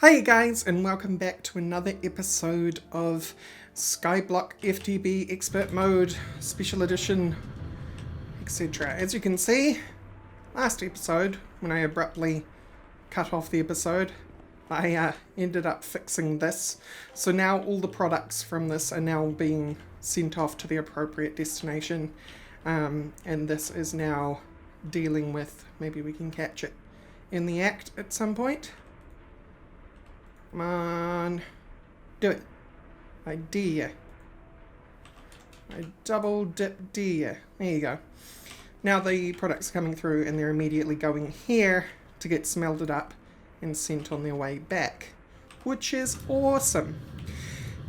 Hey guys, and welcome back to another episode of Skyblock FTB Expertmode Special Edition, etc. As you can see, last episode, when I abruptly cut off the episode, I ended up fixing this. So now all the products from this are now being sent off to the appropriate destination, and this is now dealing with, maybe we can catch it in the act at some point. Come on. Do it. I dare. I double dip dare. There you go. Now the products are coming through and they're immediately going here to get smelted up and sent on their way back, which is awesome.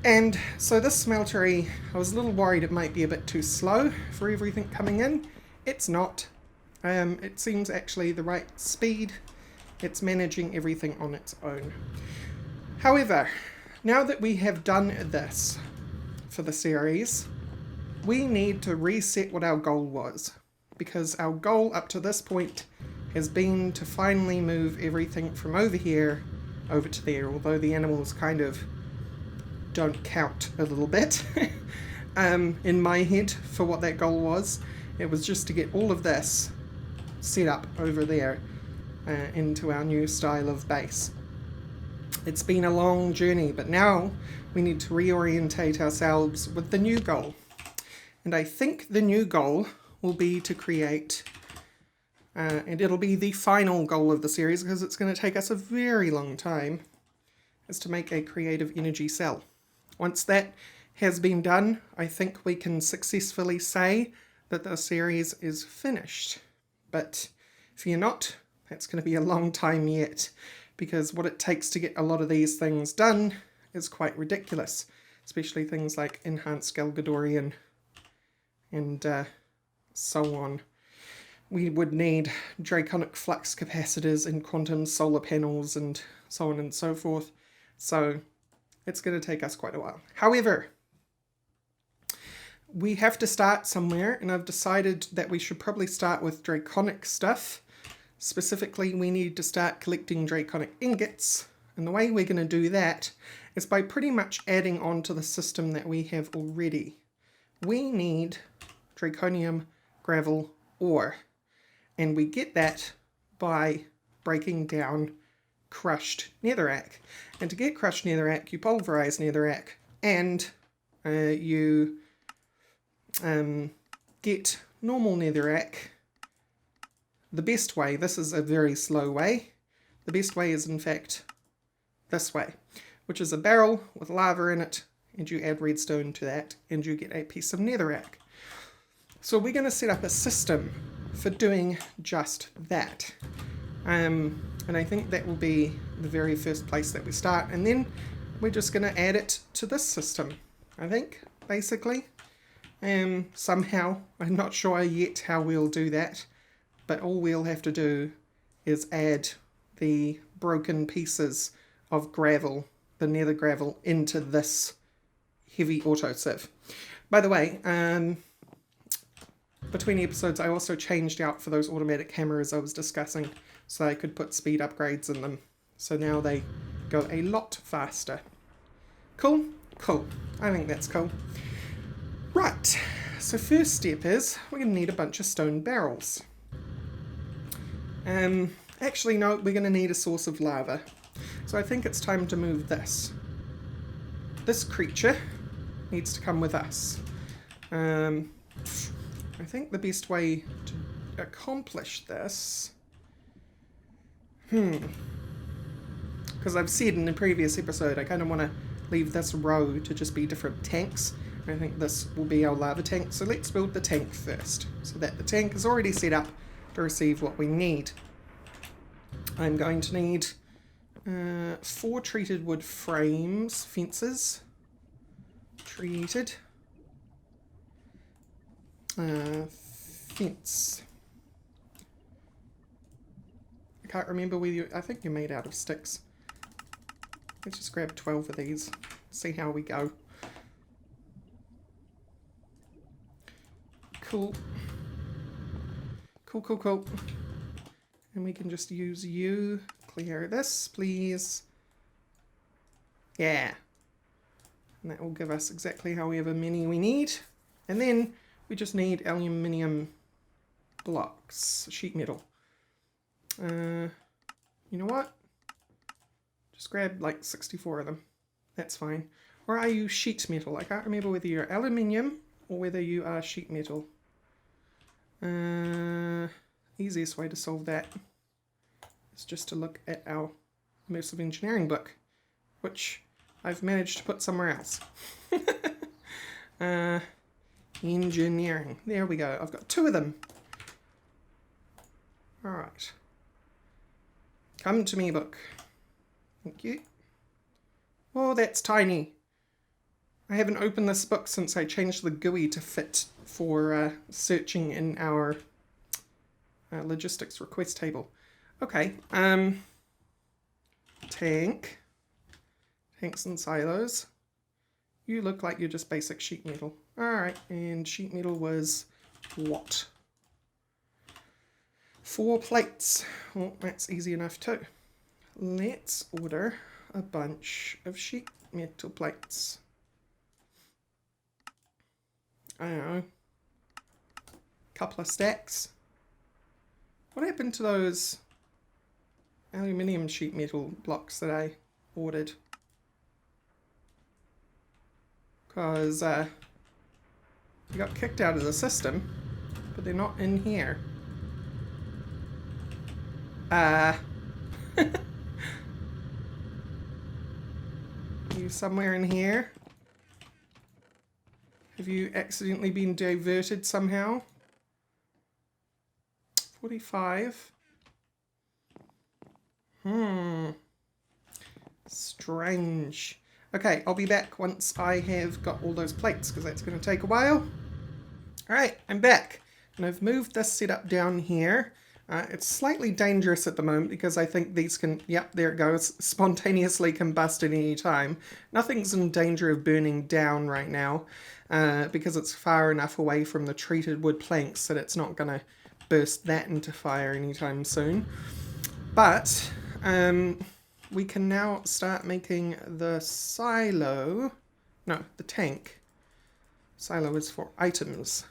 And so this smeltery, I was a little worried it might be a bit too slow for everything coming in. It's not. It seems actually the right speed. It's managing everything on its own. However, now that we have done this for the series, we need to reset what our goal was, because our goal up to this point has been to finally move everything from over here over to there, although the animals kind of don't count a little bit in my head for what that goal was. It was just to get all of this set up over there into our new style of base. It's been a long journey, but now we need to reorientate ourselves with the new goal. And I think the new goal will be to create, and it'll be the final goal of the series because it's going to take us a very long time, is to make a creative energy cell. Once that has been done, I think we can successfully say that the series is finished. But fear not, that's going to be a long time yet, because what it takes to get a lot of these things done is quite ridiculous, especially things like enhanced Galgadorian and so on. We would need draconic flux capacitors and quantum solar panels and so on and so forth, so it's going to take us quite a while. However, we have to start somewhere, and I've decided that we should probably start with draconic stuff. Specifically, we need to start collecting draconic ingots, and the way we're going to do that is by pretty much adding on to the system that we have already. We need draconium gravel ore, and we get that by breaking down crushed netherrack. And to get crushed netherrack, you pulverize netherrack, and you get normal netherrack. The best way, this is a very slow way, the best way is in fact this way, which is a barrel with lava in it, and you add redstone to that and you get a piece of netherrack. So we're going to set up a system for doing just that. And I think that will be the very first place that we start, and then we're just going to add it to this system, I think, basically. Somehow, I'm not sure yet how we'll do that. But all we'll have to do is add the broken pieces of gravel, the nether gravel, into this heavy autosieve. By the way, between episodes I also changed out for those automatic hammers I was discussing, so I could put speed upgrades in them. So now they go a lot faster. Cool? Cool. I think that's cool. Right, so first step is we're going to need a bunch of stone barrels. Actually no, we're going to need a source of lava. So I think it's time to move this. This creature needs to come with us. I think the best way to accomplish this... Because I've said in the previous episode, I kind of want to leave this row to just be different tanks. I think this will be our lava tank, so let's build the tank first, so that the tank is already set up to receive what we need. I'm going to need 4 treated wood frames, fences, treated, fence. I can't remember whether you, I think you're made out of sticks. Let's just grab 12 of these, see how we go. Cool. Cool, cool, cool. And we can just use you. Clear this, please. Yeah. And that will give us exactly however many we need. And then we just need aluminium blocks, sheet metal. You know what? Just grab like 64 of them. That's fine. Or are you sheet metal? I can't remember whether you're aluminium or whether you are sheet metal. Easiest way to solve that is just to look at our immersive engineering book, which I've managed to put somewhere else. Engineering. There we go. I've got 2 of them. Alright. Come to me, book. Thank you. Oh, that's tiny. I haven't opened this book since I changed the GUI to fit for searching in our logistics request table. Okay. Tanks and silos. You look like you're just basic sheet metal. Alright, and sheet metal was what? 4 plates. Well, that's easy enough too. Let's order a bunch of sheet metal plates. I don't know. Couple of stacks. What happened to those aluminium sheet metal blocks that I ordered? Because they got kicked out of the system, but they're not in here. Are you somewhere in here? Have you accidentally been diverted somehow? 45. Strange. Okay, I'll be back once I have got all those plates, because that's going to take a while. Alright, I'm back. And I've moved this setup down here. It's slightly dangerous at the moment because I think these can, yep, there it goes, spontaneously combust at any time. Nothing's in danger of burning down right now because it's far enough away from the treated wood planks that it's not going to burst that into fire anytime soon. But we can now start making the silo, no, the tank. Silo is for items.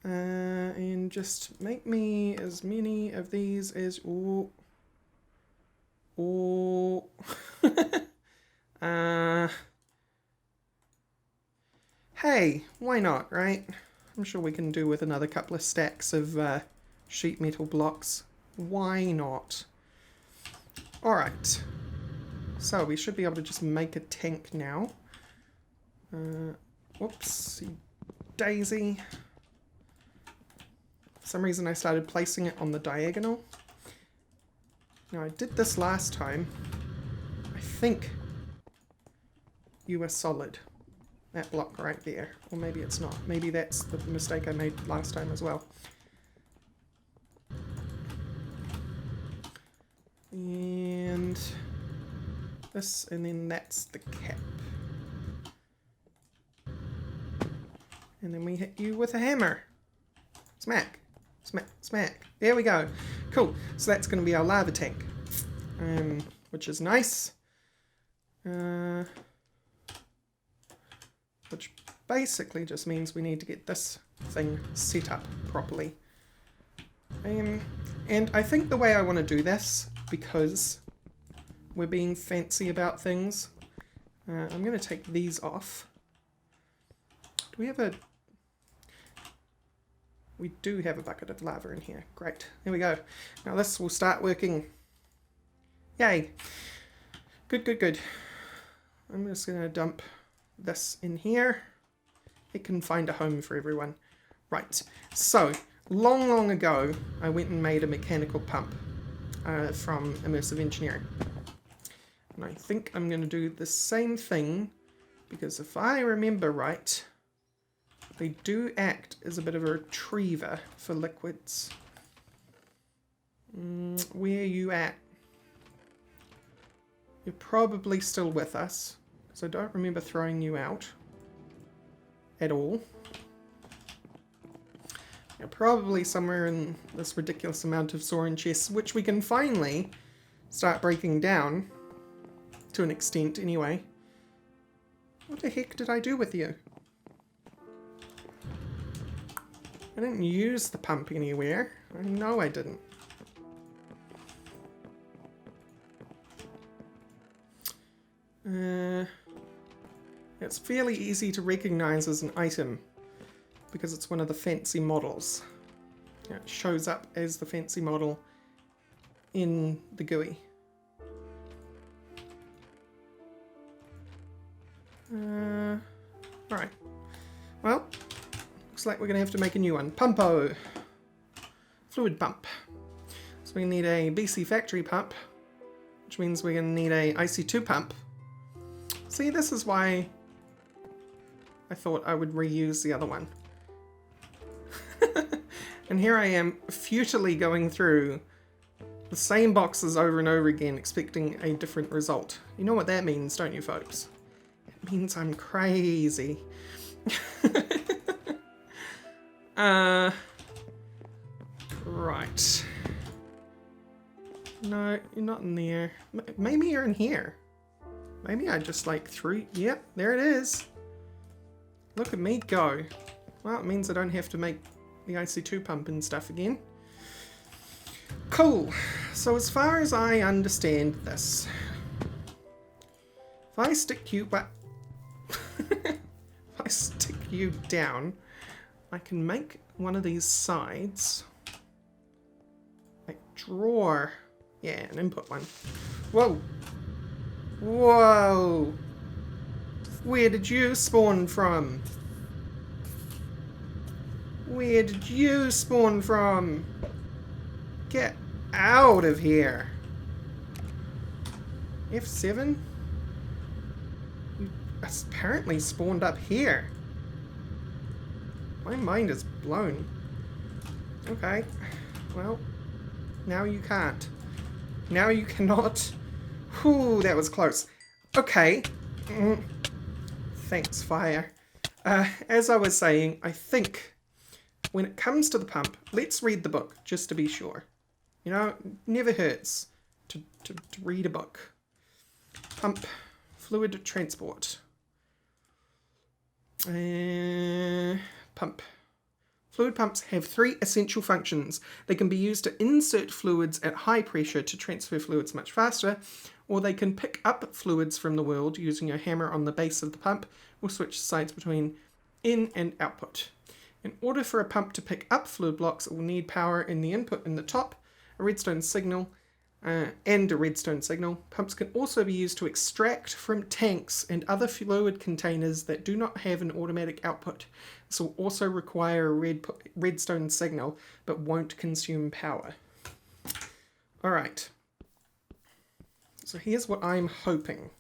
And just make me as many of these as... hey, why not, right? I'm sure we can do with another couple of stacks of sheet metal blocks. Why not? Alright. So we should be able to just make a tank now. Whoopsie daisy. For some reason I started placing it on the diagonal. Now I did this last time. I think you were solid. That block right there. Or maybe it's not. Maybe that's the mistake I made last time as well. And this, and then that's the cap. And then we hit you with a hammer. Smack. Smack, smack. There we go. Cool. So that's going to be our lava tank. Which is nice. Which basically just means we need to get this thing set up properly. And I think the way I want to do this, because we're being fancy about things, I'm going to take these off. Do we have a... We do have a bucket of lava in here. Great. There we go. Now this will start working. Yay. Good, good, good. I'm just going to dump this in here. It can find a home for everyone. Right. So, long ago, I went and made a mechanical pump from Immersive Engineering. And I think I'm going to do the same thing, because if I remember right, they do act as a bit of a retriever for liquids. Where are you at? You're probably still with us, because I don't remember throwing you out at all. You're probably somewhere in this ridiculous amount of Soren chests, which we can finally start breaking down. To an extent, anyway. What the heck did I do with you? I didn't use the pump anywhere. I know I didn't. It's fairly easy to recognize as an item because it's one of the fancy models. It shows up as the fancy model in the GUI. Alright. Well, looks like we're going to have to make a new one. Pumpo! Fluid pump. So we need a BC factory pump, which means we're going to need a IC2 pump. See, this is why I thought I would reuse the other one. And here I am, futilely going through the same boxes over and over again, expecting a different result. You know what that means, don't you, folks? It means I'm crazy. Right. No, you're not in there. Maybe you're in here. Maybe I just like threw... Yep, there it is. Look at me go. Well, it means I don't have to make the IC2 pump and stuff again. Cool. So as far as I understand this, if I stick you... if I stick you down, I can make one of these sides like drawer. Yeah, an input one. Whoa. Whoa. Where did you spawn from? Where did you spawn from? Get out of here. F7? You apparently spawned up here. My mind is blown. Okay. Well, now you can't. Now you cannot. Whew, that was close. Okay. Thanks, fire. As I was saying, I think when it comes to the pump, let's read the book, just to be sure. You know, it never hurts to read a book. Pump. Fluid transport. Pump. Fluid pumps have 3 essential functions. They can be used to insert fluids at high pressure to transfer fluids much faster, or they can pick up fluids from the world using a hammer on the base of the pump, or switch sides between in and output. In order for a pump to pick up fluid blocks, it will need power in the input in the top, a redstone signal, and a redstone signal. Pumps can also be used to extract from tanks and other fluid containers that do not have an automatic output. This will also require a redstone signal, but won't consume power. Alright. So here's what I'm hoping.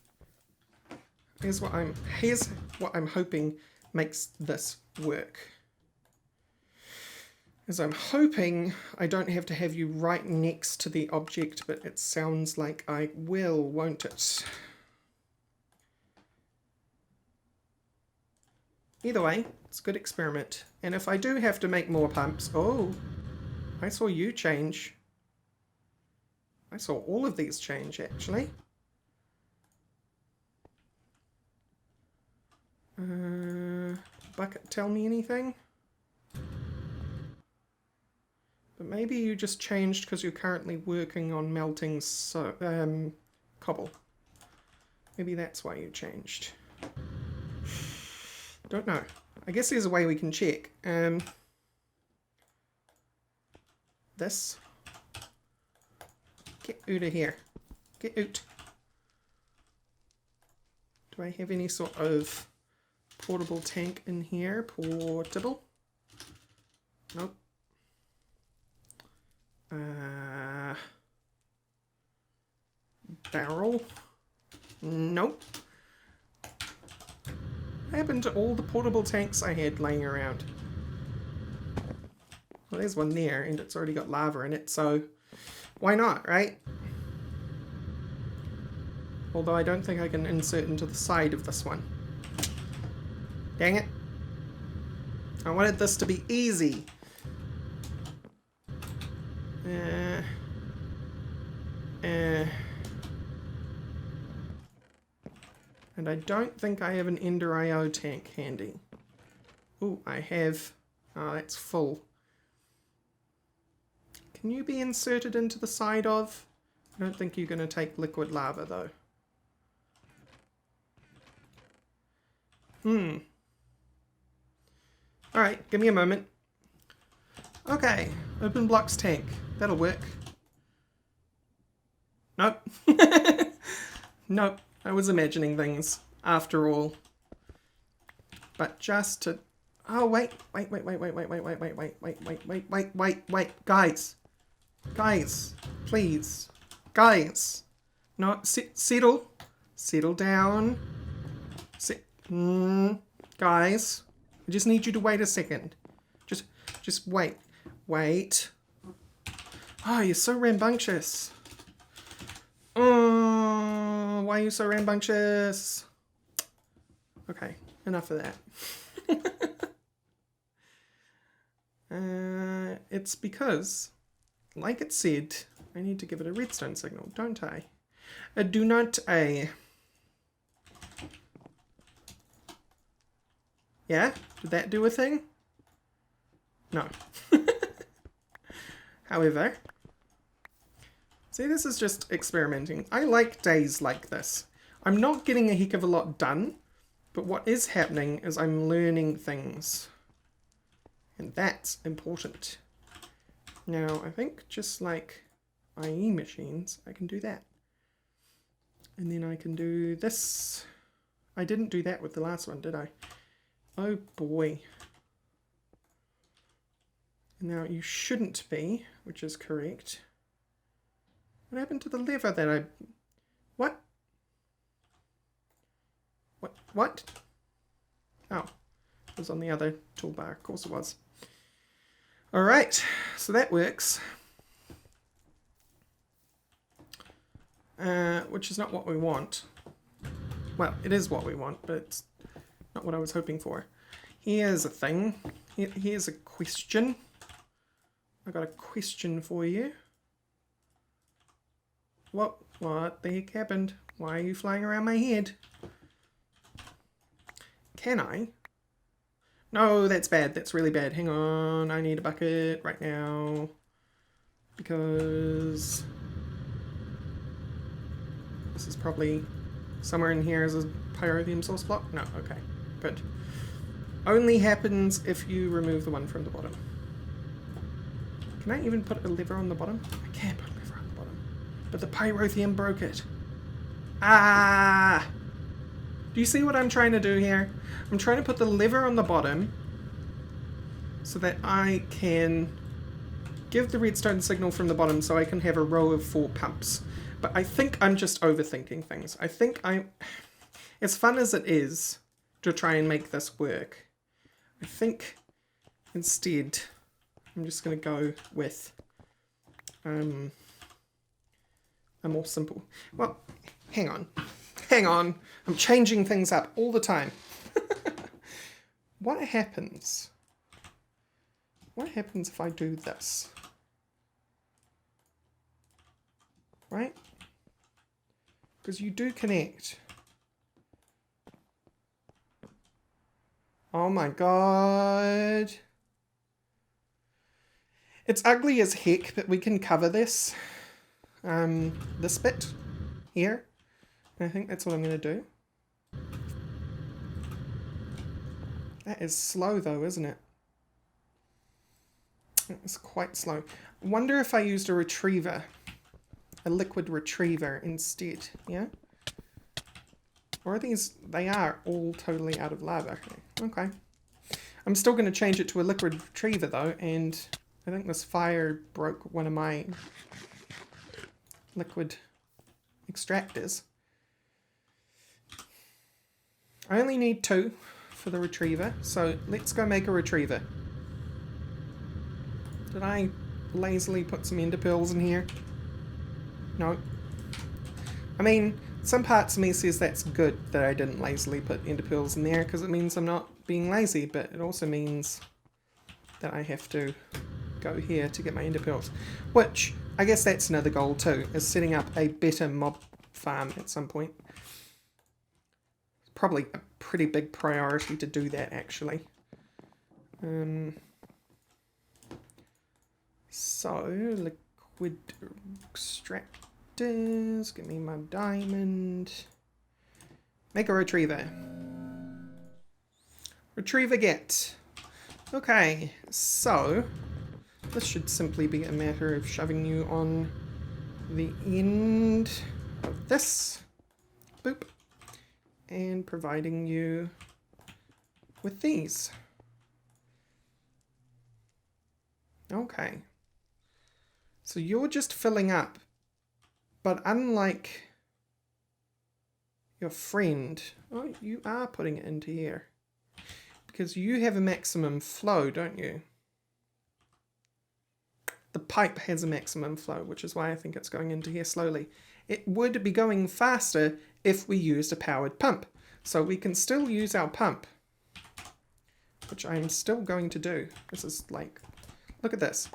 Here's what I'm hoping makes this work. As I'm hoping I don't have to have you right next to the object, but it sounds like I will, won't it? Either way, it's a good experiment. And if I do have to make more pumps... Oh, I saw you change. I saw all of these change, actually. Bucket, tell me anything? But maybe you just changed because you're currently working on melting cobble. Maybe that's why you changed. Don't know. I guess there's a way we can check. This. Get out of here. Get out. Do I have any sort of portable tank in here? Portable? Nope. Barrel? Nope. What happened to all the portable tanks I had laying around? Well, there's one there, and it's already got lava in it, so why not, right? Although I don't think I can insert into the side of this one. Dang it. I wanted this to be easy. And I don't think I have an Ender IO tank handy. Oh, I have. Oh, that's full. Can you be inserted into the side of? I don't think you're going to take liquid lava, though. Alright, give me a moment. Okay, open blocks tank. That'll work. Nope. Nope, I was imagining things, after all. But just to... Oh, wait, guys. Guys, please. Guys. No, settle. Settle down. Guys, I just need you to wait a second. Just wait. Wait. Oh, you're so rambunctious. Oh, why are you so rambunctious? Okay, enough of that. It's because, like it said, I need to give it a redstone signal, don't I? Do not I? Yeah? Did that do a thing? No. However, see, this is just experimenting. I like days like this. I'm not getting a heck of a lot done, but what is happening is I'm learning things. And that's important. Now, I think just like IE machines, I can do that. And then I can do this. I didn't do that with the last one, did I? Oh boy. Now, you shouldn't be, which is correct. What happened to the lever that I... What? What? Oh, it was on the other toolbar. Of course it was. Alright, so that works. Which is not what we want. Well, it is what we want, but it's not what I was hoping for. Here's a thing. Here's a question. I got a question for you. What the heck happened? Why are you flying around my head? Can I? No, that's bad. That's really bad. Hang on. I need a bucket right now. Because this is probably somewhere in here as a pyrotheum source block. No, okay. Good. Only happens if you remove the one from the bottom. Can I even put a lever on the bottom? I can't put a lever on the bottom. But the pyrotheum broke it. Ah! Do you see what I'm trying to do here? I'm trying to put the lever on the bottom so that I can give the redstone signal from the bottom so I can have a row of 4 pumps. But I think I'm just overthinking things. I think as fun as it is to try and make this work, I think instead I'm just going to go with a more simple... Well, hang on. Hang on. I'm changing things up all the time. What happens? What happens if I do this? Right? Because you do connect. Oh my god. It's ugly as heck, but we can cover this. This bit here. I think that's what I'm going to do. That is slow though, isn't it? It's quite slow. I wonder if I used a retriever. A liquid retriever instead, yeah? Or are these... They are all totally out of lava. Okay. I'm still going to change it to a liquid retriever though, and I think this fire broke one of my liquid extractors. I only need 2 for the retriever, so let's go make a retriever. Did I lazily put some ender pearls in here? No. I mean, some parts of me says that's good that I didn't lazily put ender pearls in there because it means I'm not being lazy, but it also means that I have to go here to get my ender pearls. Which, I guess that's another goal too, is setting up a better mob farm at some point. probably a pretty big priority to do that, actually. So, liquid extractors, give me my diamond. Make a retriever. Retriever get. Okay, so this should simply be a matter of shoving you on the end of this. Boop. And providing you with these. Okay. So you're just filling up, but unlike your friend, oh, you are putting it into here. Because you have a maximum flow, don't you? The pipe has a maximum flow, which is why I think it's going into here slowly. It would be going faster if we used a powered pump. So we can still use our pump, which I'm still going to do. This is like, look at this.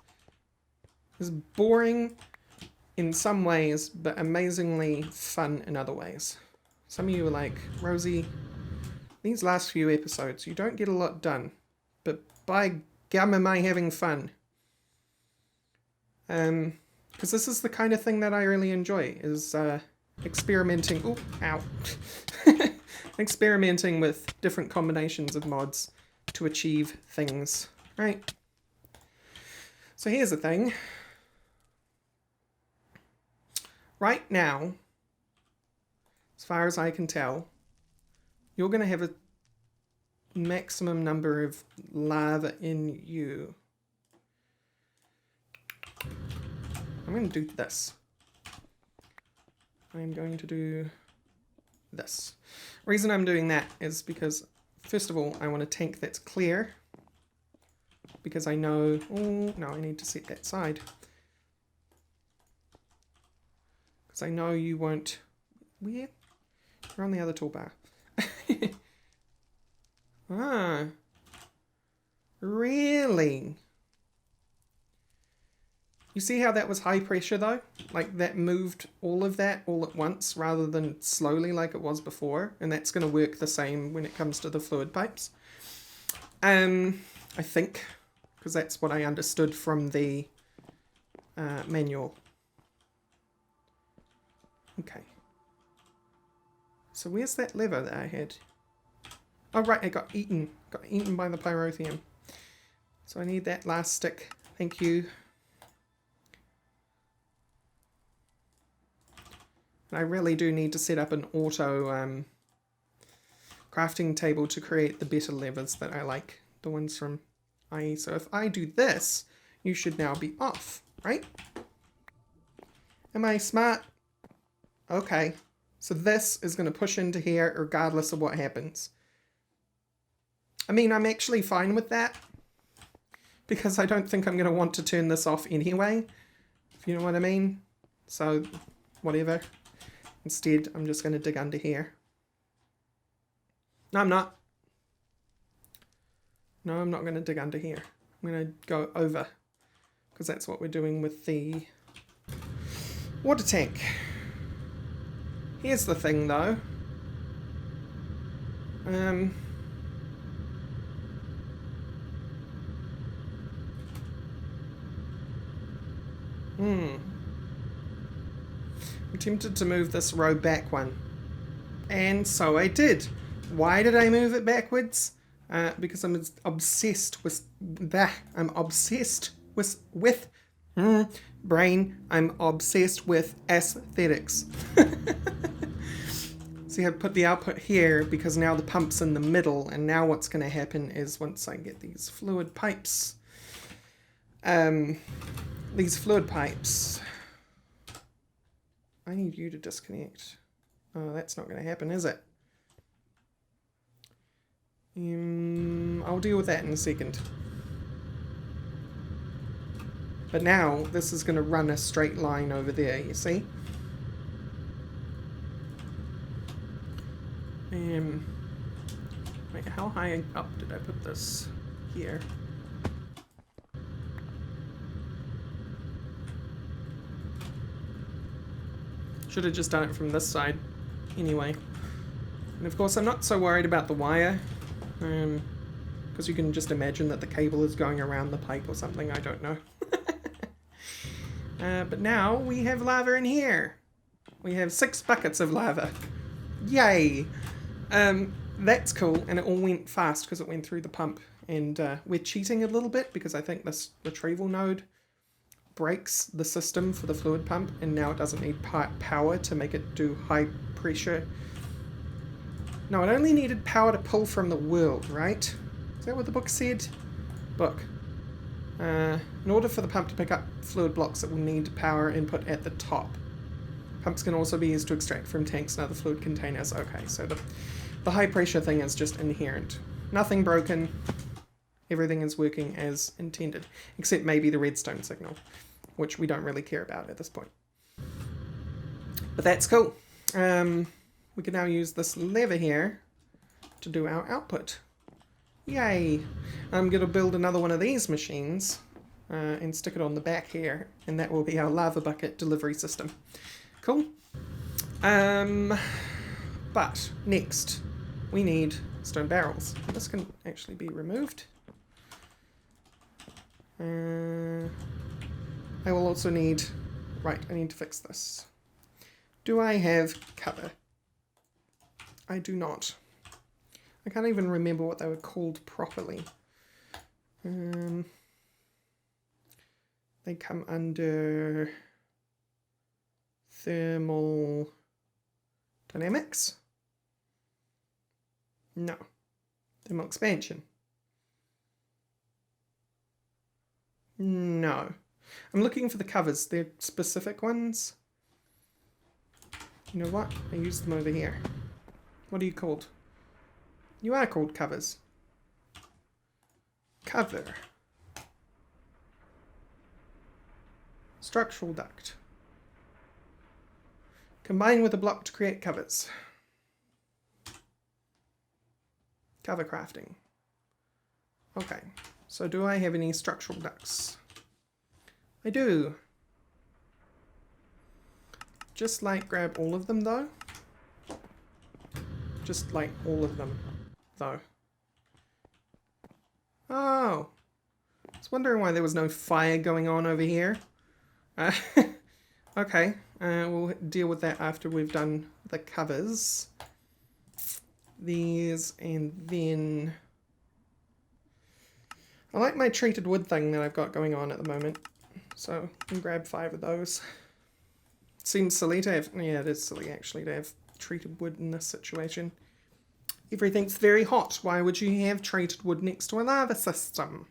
This is boring in some ways, but amazingly fun in other ways. Some of you are like, Rosie, these last few episodes, you don't get a lot done, but by gum am I having fun. Because this is the kind of thing that I really enjoy, is experimenting, ooh, ow, experimenting with different combinations of mods to achieve things, right? So here's the thing. Right now, as far as I can tell, you're going to have a maximum number of lava in you. I'm going to do this. I'm going to do this. The reason I'm doing that is because, first of all, I want a tank that's clear. Because I know... Oh, no, I need to set that side. Because I know you won't... Where? You're on the other toolbar. Ah. Really? You see how that was high pressure though? Like that moved all of that all at once rather than slowly like it was before. And that's going to work the same when it comes to the fluid pipes. I think. Because that's what I understood from the manual. Okay. So where's that lever that I had? Oh right, I got eaten. Got eaten by the pyrotheum. So I need that last stick. Thank you. And I really do need to set up an auto crafting table to create the better levers that I like. The ones from IE. So if I do this, you should now be off, right? Am I smart? Okay. So this is going to push into here regardless of what happens. I mean, I'm actually fine with that. Because I don't think I'm going to want to turn this off anyway. If you know what I mean. So, whatever. Instead, I'm just going to dig under here. No, I'm not. No, I'm not going to dig under here. I'm going to go over. Because that's what we're doing with the water tank. Here's the thing, though. I'm tempted to move this row back one. And so I did. Why did I move it backwards? Because I'm obsessed with that. I'm obsessed with brain. I'm obsessed with aesthetics. See, I put the output here because now the pump's in the middle, and now what's going to happen is once I get these fluid pipes, I need you to disconnect. Oh, that's not going to happen, is it? I'll deal with that in a second. But now, this is going to run a straight line over there, you see? Wait, how high up did I put this? Here. Should have just done it from this side. Anyway. And of course I'm not so worried about the wire, because you can just imagine that the cable is going around the pipe or something, I don't know. But now we have lava in here. We have 6 buckets of lava. Yay! That's cool, and it all went fast because it went through the pump. And we're cheating a little bit because I think this retrieval node breaks the system for the fluid pump, and now it doesn't need power to make it do high pressure. No, it only needed power to pull from the world, right? Is that what the book said? Book. In order for the pump to pick up fluid blocks, it will need power input at the top. Pumps can also be used to extract from tanks and other fluid containers. Okay, so the high pressure thing is just inherent. Nothing broken. Everything is working as intended, except maybe the redstone signal, which we don't really care about at this point. But that's cool. We can now use this lever here to do our output. Yay! I'm going to build another one of these machines and stick it on the back here, and that will be our lava bucket delivery system. Cool. But next we need stone barrels. This can actually be removed. I will also need... Right, I need to fix this. Do I have cover? I do not. I can't even remember what they were called properly. They come under thermal dynamics? No. Thermal expansion? No. I'm looking for the covers. They're specific ones. You know what? I use them over here. What are you called? You are called covers. Cover. Structural duct. Combine with a block to create covers. Cover crafting. Okay, so do I have any structural ducts? I do. Just like grab all of them though. Just like all of them though. Oh. I was wondering why there was no fire going on over here. Okay, we'll deal with that after we've done the covers. These, and then... I like my treated wood thing that I've got going on at the moment. So, I can grab 5 of those. Seems silly to have... Yeah, it is silly actually to have treated wood in this situation. Everything's very hot. Why would you have treated wood next to a lava system?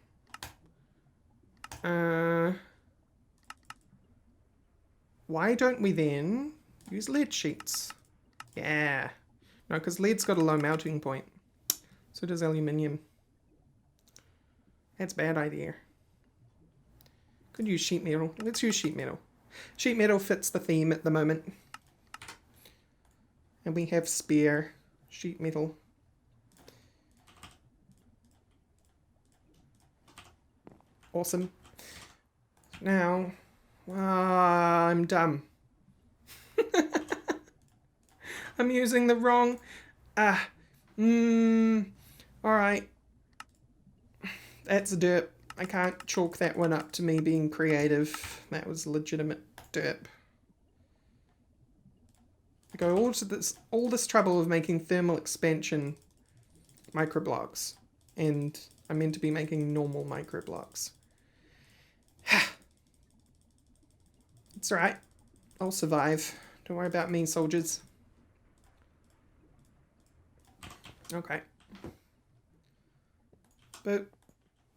Why don't we then use lead sheets? Yeah. No, because lead's got a low melting point. So does aluminium. That's a bad idea. Could use sheet metal. Let's use sheet metal. Sheet metal fits the theme at the moment. And we have spare sheet metal. Awesome. Now, I'm dumb. I'm using the wrong... Alright. That's derp. I can't chalk that one up to me being creative. That was legitimate derp. I go all this trouble of making thermal expansion microblocks, and I'm meant to be making normal microblocks. It's alright. I'll survive. Don't worry about me, soldiers. Okay. Boop.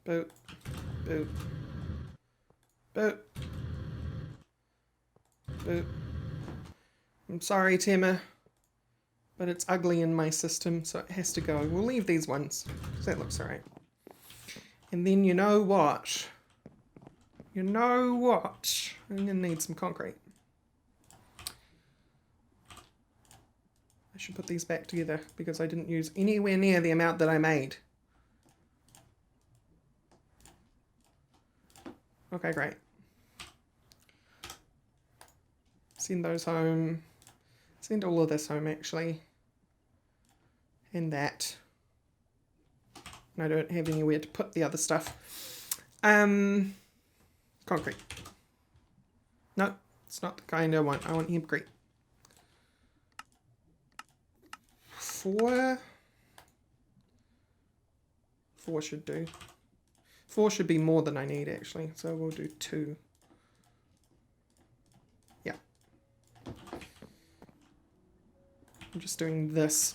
Boop. Boop. Boop. Boop. I'm sorry, Timmer, but it's ugly in my system, so it has to go. We'll leave these ones, because that looks alright. And then you know what? You know what? I'm going to need some concrete. I should put these back together, because I didn't use anywhere near the amount that I made. Okay, great. Send those home. Send all of this home, actually. And that. And I don't have anywhere to put the other stuff. Concrete. No, it's not the kind I want. I want hempcrete. 4. 4 should do. 4 should be more than I need, actually. So we'll do 2. Yeah. I'm just doing this.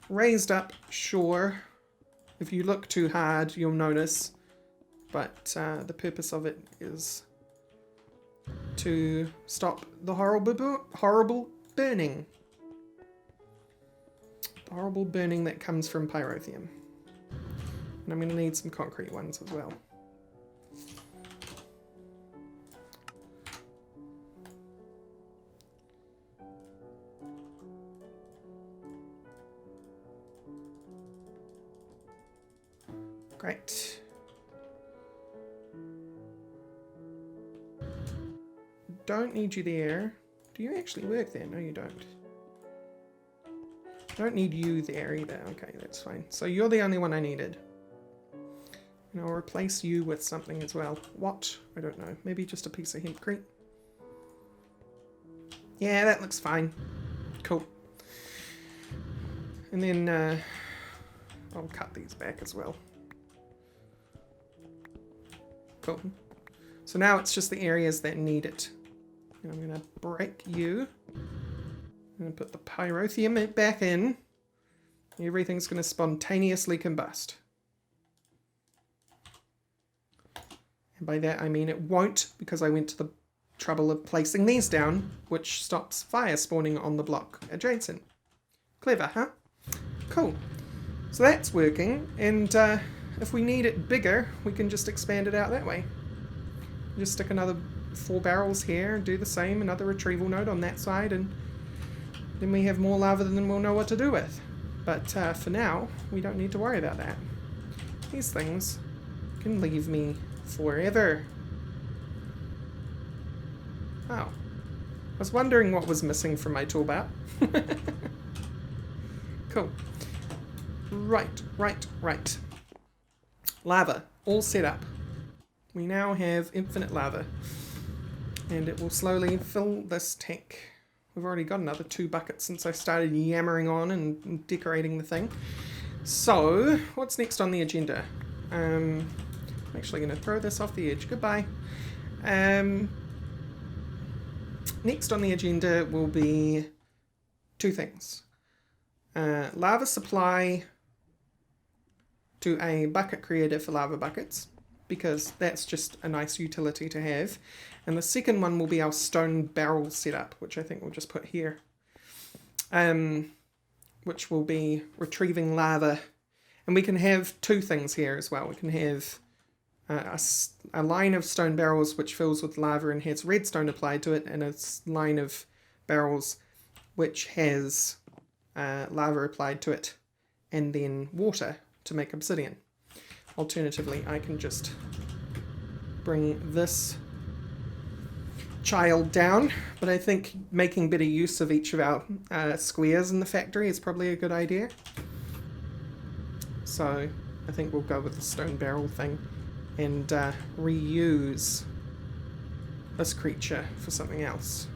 Raised up, sure. If you look too hard, you'll notice. But the purpose of it is to stop the horrible burning. The horrible burning that comes from pyrotheum. And I'm going to need some concrete ones as well. Great. Don't need you there. Do you actually work there? No, you don't. Don't need you there either. Okay, that's fine. So you're the only one I needed. And I'll replace you with something as well. What? I don't know. Maybe just a piece of hempcrete. Yeah, that looks fine. Cool. And then I'll cut these back as well. Cool. So now it's just the areas that need it. And I'm going to break you. I'm going to put the pyrotheum back in. Everything's going to spontaneously combust. And by that I mean it won't, because I went to the trouble of placing these down, which stops fire spawning on the block adjacent. Clever, huh? Cool. So that's working, and if we need it bigger, we can just expand it out that way. Just stick another 4 barrels here, and do the same, another retrieval node on that side, and then we have more lava than we'll know what to do with. But for now, we don't need to worry about that. These things can leave me forever. Oh. I was wondering what was missing from my toolbar. Cool. Right. Lava. All set up. We now have infinite lava. And it will slowly fill this tank. We've already got another 2 buckets since I started yammering on and decorating the thing. So, what's next on the agenda? I'm actually going to throw this off the edge. Goodbye. Next on the agenda will be 2 things. Lava supply to a bucket creator for lava buckets, because that's just a nice utility to have. And the second one will be our stone barrel setup, which I think we'll just put here. Which will be retrieving lava. And we can have 2 things here as well. We can have a line of stone barrels which fills with lava and has redstone applied to it, and a line of barrels which has lava applied to it, and then water to make obsidian. Alternatively, I can just bring this child down, but I think making better use of each of our squares in the factory is probably a good idea. So I think we'll go with the stone barrel thing and reuse this creature for something else.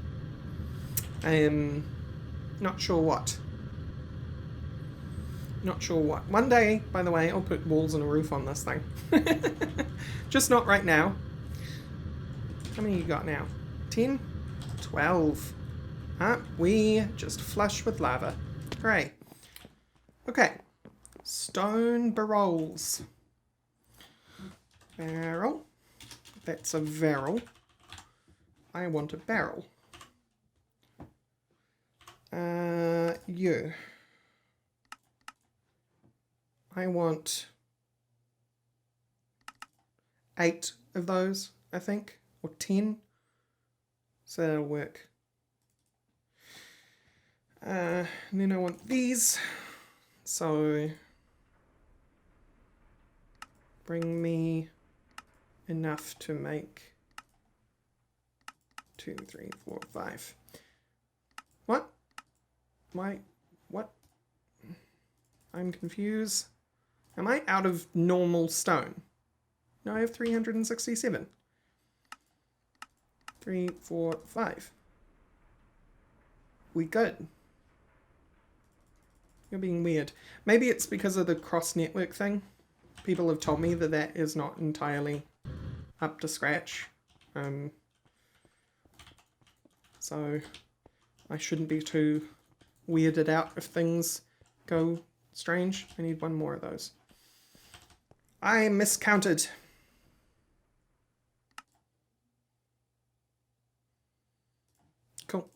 Not sure what. Not sure what. One day, by the way, I'll put walls and a roof on this thing. Just not right now. How many you got now? 10? 12. We just flush with lava. Hooray. Okay. Stone barrels. Barrel. That's a barrel. I want a barrel. You. I want 8 of those, I think, or 10. So that'll work. And then I want these. So bring me enough to make 2, 3, 4, 5. What? Why? What? I'm confused. Am I out of normal stone? No, I have 367. 3, 4, 5. We good. You're being weird. Maybe it's because of the cross-network thing. People have told me that that is not entirely up to scratch. So I shouldn't be too weirded out if things go strange. I need one more of those. I miscounted. Cool.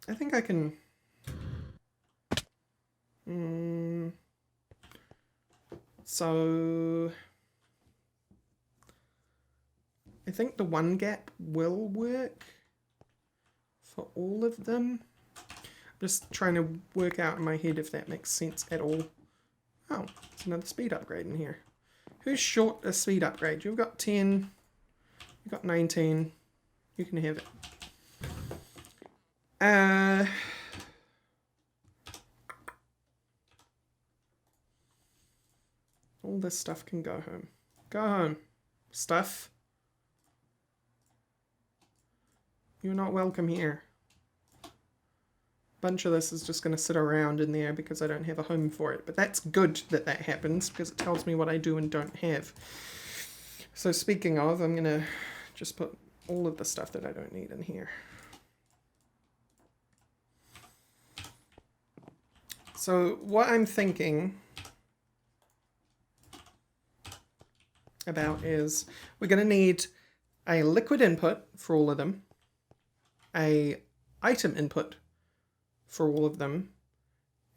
I think I can... So... I think the one gap will work for all of them. I'm just trying to work out in my head if that makes sense at all. Oh, there's another speed upgrade in here. Who's short a speed upgrade? You've got 10, you've got 19, you can have it. All this stuff can go home. Go home. Stuff. You're not welcome here. Bunch of this is just going to sit around in there because I don't have a home for it. But that's good that that happens because it tells me what I do and don't have. So speaking of, I'm going to just put all of the stuff that I don't need in here. So what I'm thinking about is we're going to need a liquid input for all of them, a item input for all of them,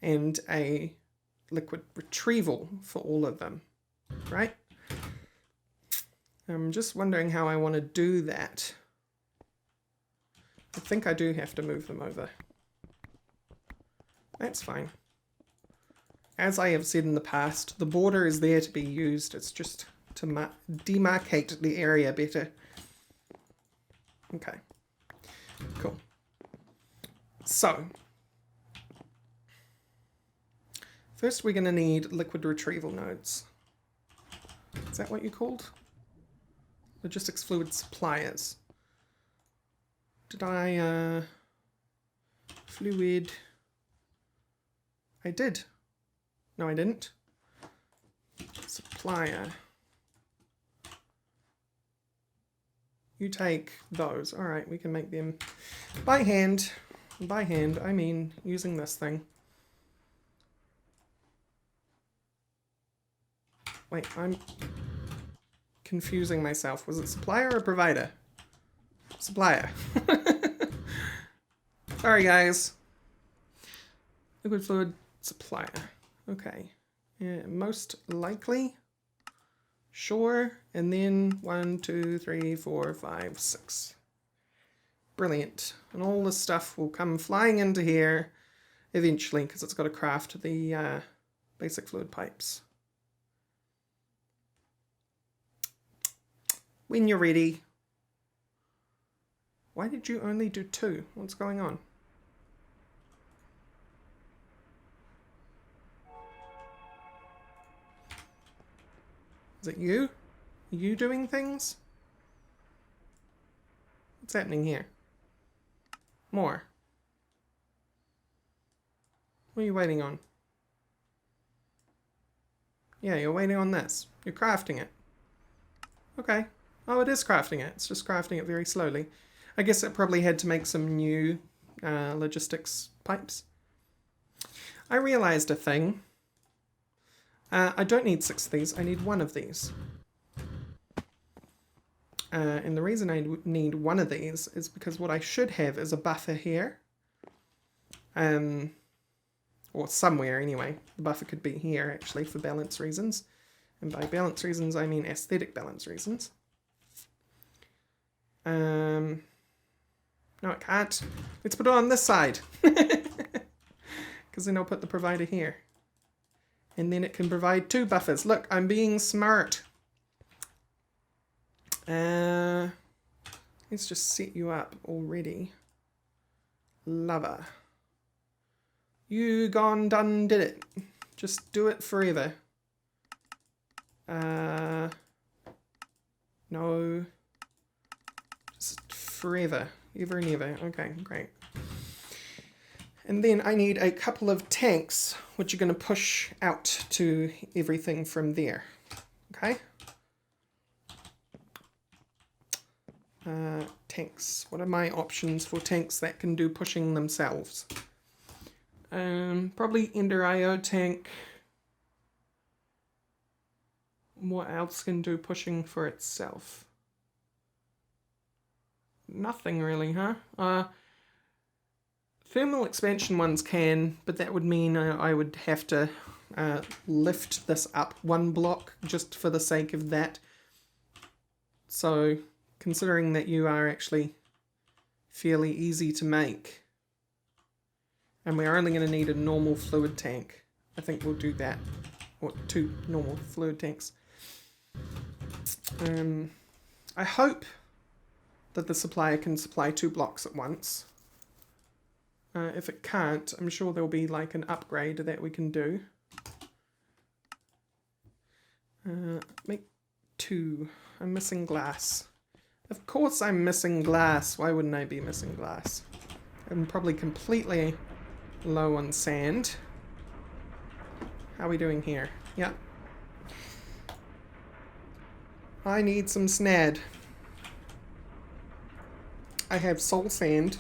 and a liquid retrieval for all of them, right? I'm just wondering how I want to do that. I think I do have to move them over. That's fine. As I have said in the past, the border is there to be used. It's just to demarcate the area better. Okay, cool. So, first we're going to need liquid retrieval nodes. Is that what you called? Logistics fluid suppliers. Did I, fluid... I did. No, I didn't. Supplier. You take those. All right, we can make them by hand. By hand, I mean using this thing. Wait, I'm confusing myself. Was it supplier or provider? Supplier. Sorry, guys. Liquid fluid supplier. Okay. Yeah, most likely. Sure. And then 1, 2, 3, 4, 5, 6. Brilliant. And all this stuff will come flying into here eventually because it's got to craft the basic fluid pipes. When you're ready. Why did you only do 2? What's going on? Is it you? Are you doing things? What's happening here? More. What are you waiting on? Yeah, you're waiting on this. You're crafting it. Okay. Oh, it is crafting it. It's just crafting it very slowly. I guess it probably had to make some new logistics pipes. I realized a thing. I don't need 6 of these, I need 1 of these. And the reason I need 1 of these is because what I should have is a buffer here. Or somewhere anyway. The buffer could be here actually for balance reasons. And by balance reasons I mean aesthetic balance reasons. No, it can't. Let's put it on this side. Because then I'll put the provider here. And then it can provide 2 buffers. Look, I'm being smart. Let's just set you up already. lava. You gone done did it. Just do it forever. No. Just forever. Ever and ever. Okay, great. And then I need a couple of tanks, which are going to push out to everything from there. Okay? Tanks. What are my options for tanks that can do pushing themselves? Probably Ender IO tank. What else can do pushing for itself? Nothing really, huh? Thermal expansion ones can, but that would mean I would have to lift this up one block just for the sake of that. So, considering that you are actually fairly easy to make, and we're only going to need a normal fluid tank, I think we'll do that. Or 2 normal fluid tanks. I hope that the supplier can supply 2 blocks at once. If it can't, I'm sure there'll be like an upgrade that we can do. Make 2. I'm missing glass. Of course I'm missing glass. Why wouldn't I be missing glass? I'm probably completely low on sand. How are we doing here? Yeah. I need some snad. I have soul sand.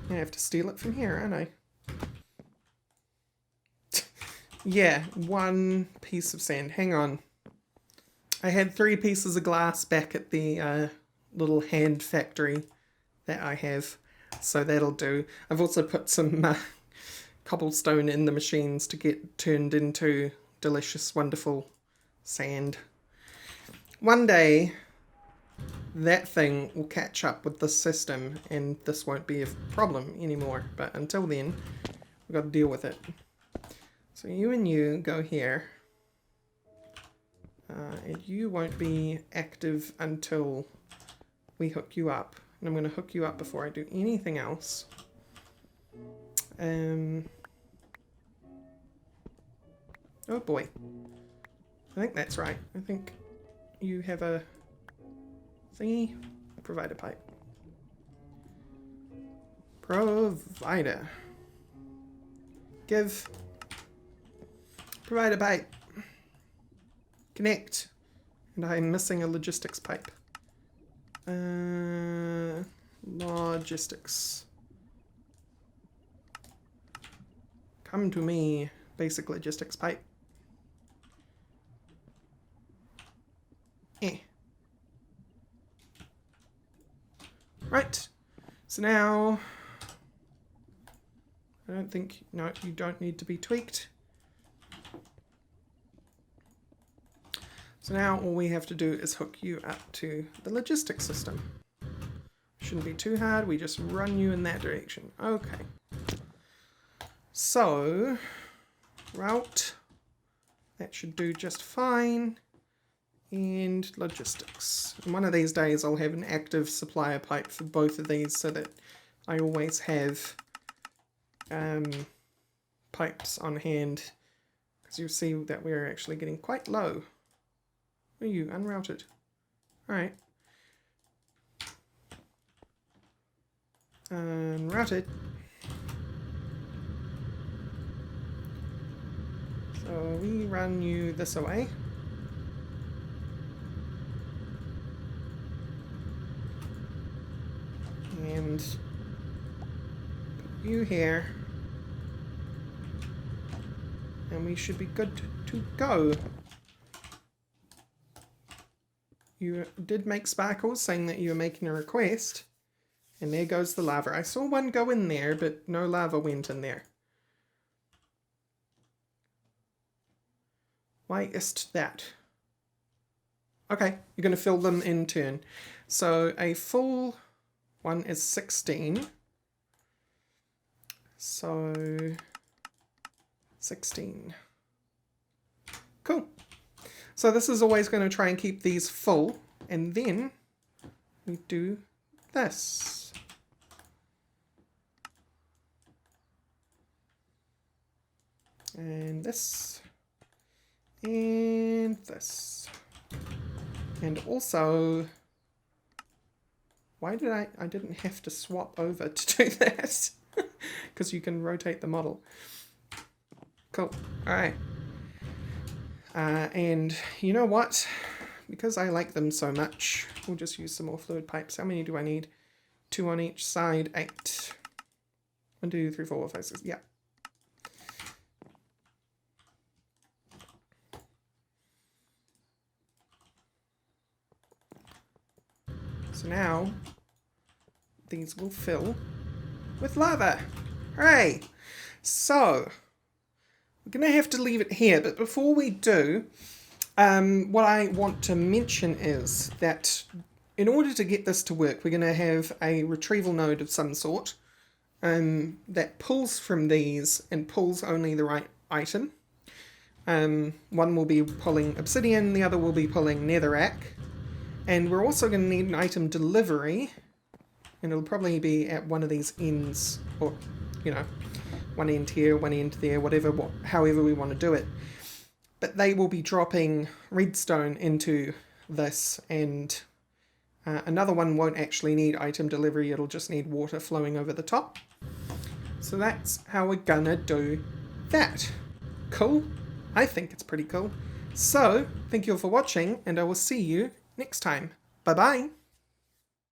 I have to steal it from here, aren't I? Yeah, 1 piece of sand. Hang on. I had 3 pieces of glass back at the little hand factory that I have. So that'll do. I've also put some cobblestone in the machines to get turned into delicious, wonderful sand. One day, that thing will catch up with this system and this won't be a problem anymore. But until then, we've got to deal with it. So you and you go here. And you won't be active until we hook you up. And I'm going to hook you up before I do anything else. Oh boy. I think that's right. I think you have a thingy. Provider pipe. Provider. Give. Provider pipe. Connect. And I'm missing a logistics pipe. Logistics. Come to me. Basic logistics pipe. Right. So now, I don't think, no, you don't need to be tweaked. So now all we have to do is hook you up to the logistics system. Shouldn't be too hard, we just run you in that direction. Okay. So, route, that should do just fine. And logistics. And one of these days I'll have an active supplier pipe for both of these so that I always have pipes on hand. Because you'll see that we're actually getting quite low. Where are you? Unrouted. Alright. Unrouted. So we run you this away. And put you here. And we should be good to go. You did make sparkles saying that you were making a request. And there goes the lava. I saw one go in there, but no lava went in there. Why ist that? Okay, you're going to fill them in turn. So a full one is 16. So 16. Cool. So this is always going to try and keep these full, and then we do this. And this. And this. And also, why did I didn't have to swap over to do that. Because you can rotate the model. Cool. Alright. And you know what? Because I like them so much, we'll just use some more fluid pipes. How many do I need? 2 on each side, 8. 1, 2, 3, 4, 5, 6. Yeah. So now, these will fill with lava. Hooray! So, we're going to have to leave it here, but before we do, what I want to mention is that in order to get this to work, we're going to have a retrieval node of some sort that pulls from these and pulls only the right item. One will be pulling obsidian, the other will be pulling netherrack. And we're also going to need an item delivery, and it'll probably be at one of these ends, or, you know, one end here, one end there, whatever, however we want to do it. But they will be dropping redstone into this, and another one won't actually need item delivery, it'll just need water flowing over the top. So that's how we're gonna do that. Cool? I think it's pretty cool. So, thank you all for watching, and I will see you next time. Bye bye!